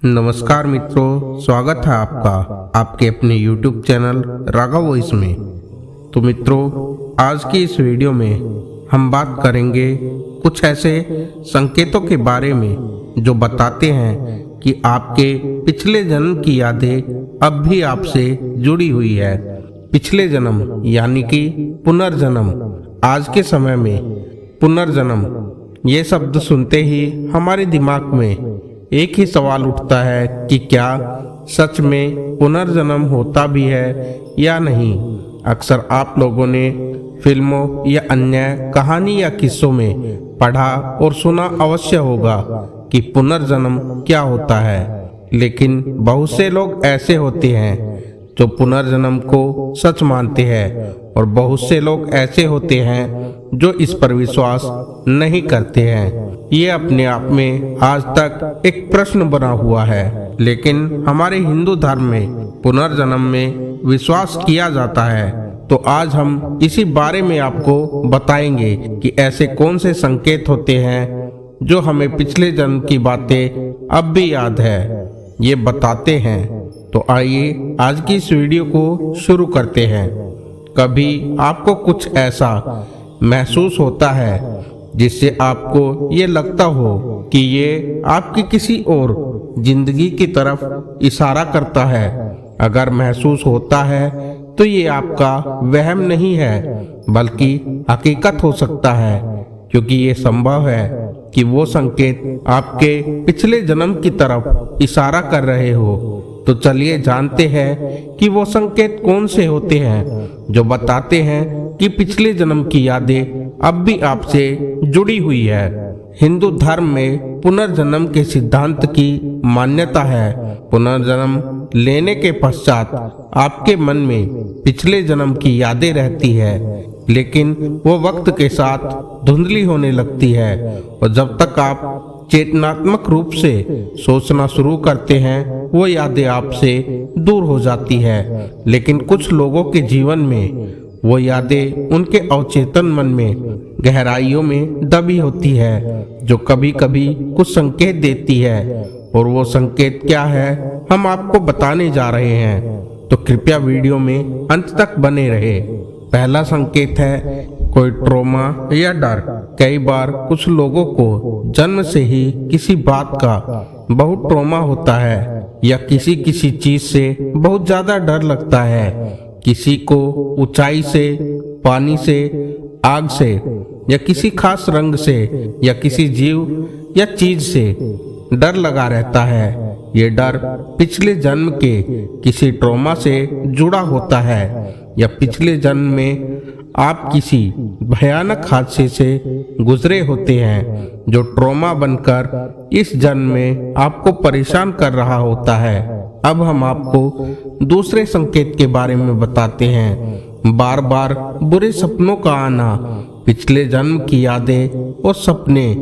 नमस्कार मित्रों, स्वागत है आपका आपके अपने YouTube चैनल राघव वॉइस में। तो मित्रों, आज की इस वीडियो में हम बात करेंगे कुछ ऐसे संकेतों के बारे में जो बताते हैं कि आपके पिछले जन्म की यादें अब भी आपसे जुड़ी हुई है। पिछले जन्म यानी कि पुनर्जन्म। आज के समय में पुनर्जन्म ये शब्द सुनते ही हमारे दिमाग में एक ही सवाल उठता है कि क्या सच में पुनर्जन्म होता भी है या नहीं। अक्सर आप लोगों ने फिल्मों या अन्य कहानी या किस्सों में पढ़ा और सुना अवश्य होगा कि पुनर्जन्म क्या होता है, लेकिन बहुत से लोग ऐसे होते हैं जो पुनर्जन्म को सच मानते हैं और बहुत से लोग ऐसे होते हैं जो इस पर विश्वास नहीं करते हैं। ये अपने आप में आज तक एक प्रश्न बना हुआ है, लेकिन हमारे हिंदू धर्म में पुनर्जन्म में विश्वास किया जाता है। तो आज हम इसी बारे में आपको बताएंगे कि ऐसे कौन से संकेत होते हैं जो हमें पिछले जन्म की बातें अब भी याद है, ये बताते हैं। तो आइए आज की इस वीडियो को शुरू करते हैं। कभी आपको कुछ ऐसा महसूस होता है जिससे आपको ये लगता हो कि ये आपकी किसी और जिंदगी की तरफ इशारा करता है? अगर महसूस होता है तो ये आपका वहम नहीं है बल्कि हकीकत हो सकता है, क्योंकि ये संभव है कि वो संकेत आपके पिछले जन्म की तरफ इशारा कर रहे हो। तो चलिए जानते हैं कि वो संकेत कौन से होते हैं जो बताते हैं कि पिछले जन्म की यादें अब भी आपसे जुड़ी हुई है। हिंदू धर्म में पुनर्जन्म के सिद्धांत की मान्यता है। पुनर्जन्म लेने के पश्चात आपके मन में पिछले जन्म की यादें रहती है, लेकिन वो वक्त के साथ धुंधली होने लगती है और जब तक आप चेतनात्मक रूप से सोचना शुरू करते हैं वो यादें आपसे दूर हो जाती है। लेकिन कुछ लोगों के जीवन में वो यादें उनके अवचेतन मन में गहराइयों में दबी होती है, जो कभी कभी कुछ संकेत देती है। और वो संकेत क्या है हम आपको बताने जा रहे हैं, तो कृपया वीडियो में अंत तक बने रहे। पहला संकेत है कोई ट्रॉमा या डर। कई बार कुछ लोगों को जन्म से ही किसी बात का बहुत ट्रॉमा होता है या किसी चीज से बहुत ज्यादा डर लगता है। किसी को ऊंचाई से, पानी से, आग से या किसी खास रंग से या किसी जीव या चीज से डर लगा रहता है। ये डर पिछले जन्म के किसी ट्रॉमा से जुड़ा होता है या पिछले जन्म में आप किसी भयानक हादसे से गुजरे होते हैं जो ट्रॉमा बनकर इस जन्म में आपको परेशान कर रहा होता है। अब हम आपको दूसरे संकेत के बारे में बताते हैं। बार बार बुरे सपनों का आना। पिछले जन्म की यादें और सपने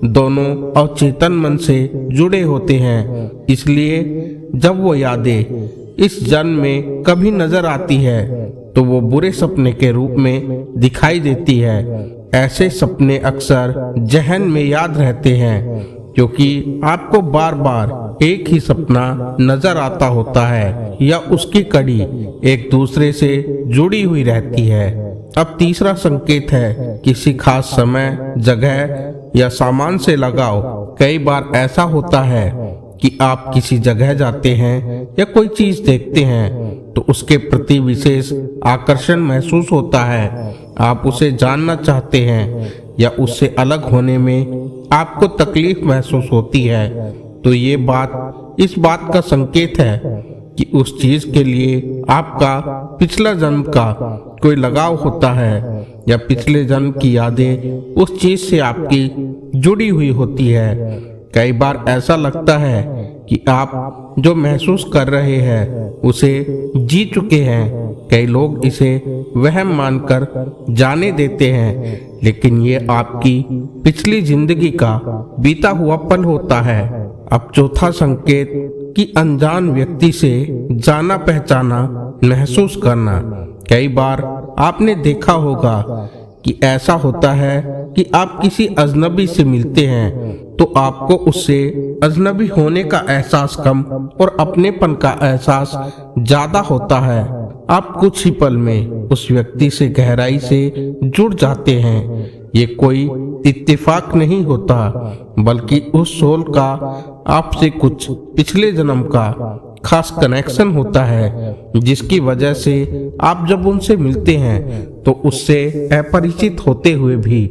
दोनों अवचेतन मन से जुड़े होते हैं, इसलिए जब वो यादें इस जन्म में कभी नजर आती है तो वो बुरे सपने के रूप में दिखाई देती है। ऐसे सपने अक्सर जहन में याद रहते हैं क्योंकि आपको बार बार एक ही सपना नजर आता होता है या उसकी कड़ी एक दूसरे से जुड़ी हुई रहती है। अब तीसरा संकेत है किसी खास समय, जगह या सामान से लगाव। कई बार ऐसा होता है कि आप किसी जगह जाते हैं या कोई चीज देखते हैं तो उसके प्रति विशेष आकर्षण महसूस होता है। आप उसे जानना चाहते हैं या उससे अलग होने में आपको तकलीफ महसूस होती है। तो ये बात इस बात का संकेत है कि उस चीज के लिए आपका पिछला जन्म का कोई लगाव होता है या पिछले जन्म की यादें उस चीज से आपकी जुड़ी हुई होती है। कई बार ऐसा लगता है कि आप जो महसूस कर रहे हैं उसे जी चुके हैं। कई लोग इसे वहम मानकर जाने देते हैं, लेकिन ये आपकी पिछली जिंदगी का बीता हुआ पल होता है। अब चौथा संकेत कि अनजान व्यक्ति से जाना पहचाना महसूस करना। कई बार आपने देखा होगा कि ऐसा होता है कि आप किसी अजनबी से मिलते हैं तो आपको उससे अजनबी होने का एहसास कम और अपनेपन का एहसास ज्यादा होता है। आप कुछ ही पल में उस व्यक्ति से गहराई से जुड़ जाते हैं। ये कोई इत्तेफाक नहीं होता, बल्कि उस सोल का आपसे कुछ पिछले जन्म का खास कनेक्शन होता है, जिसकी वजह से आप जब उनसे मिलते हैं तो उससे अपरिचित होते हुए भी,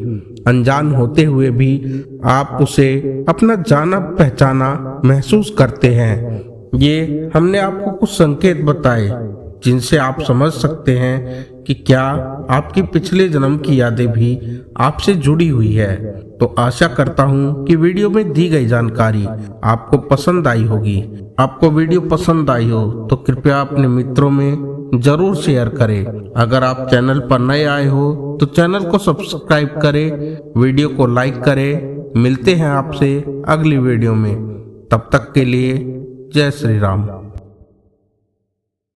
अनजान होते हुए भी आप उसे अपना जाना पहचाना महसूस करते हैं। ये हमने आपको कुछ संकेत बताए जिनसे आप समझ सकते हैं कि क्या आपकी पिछले जन्म की यादें भी आपसे जुड़ी हुई है। तो आशा करता हूँ कि वीडियो में दी गई जानकारी आपको पसंद आई होगी। आपको वीडियो पसंद आई हो तो कृपया अपने मित्रों में जरूर शेयर करें। अगर आप चैनल पर नए आए हो तो चैनल को सब्सक्राइब करें, वीडियो को लाइक करें। मिलते हैं आपसे अगली वीडियो में, तब तक के लिए जय श्री राम।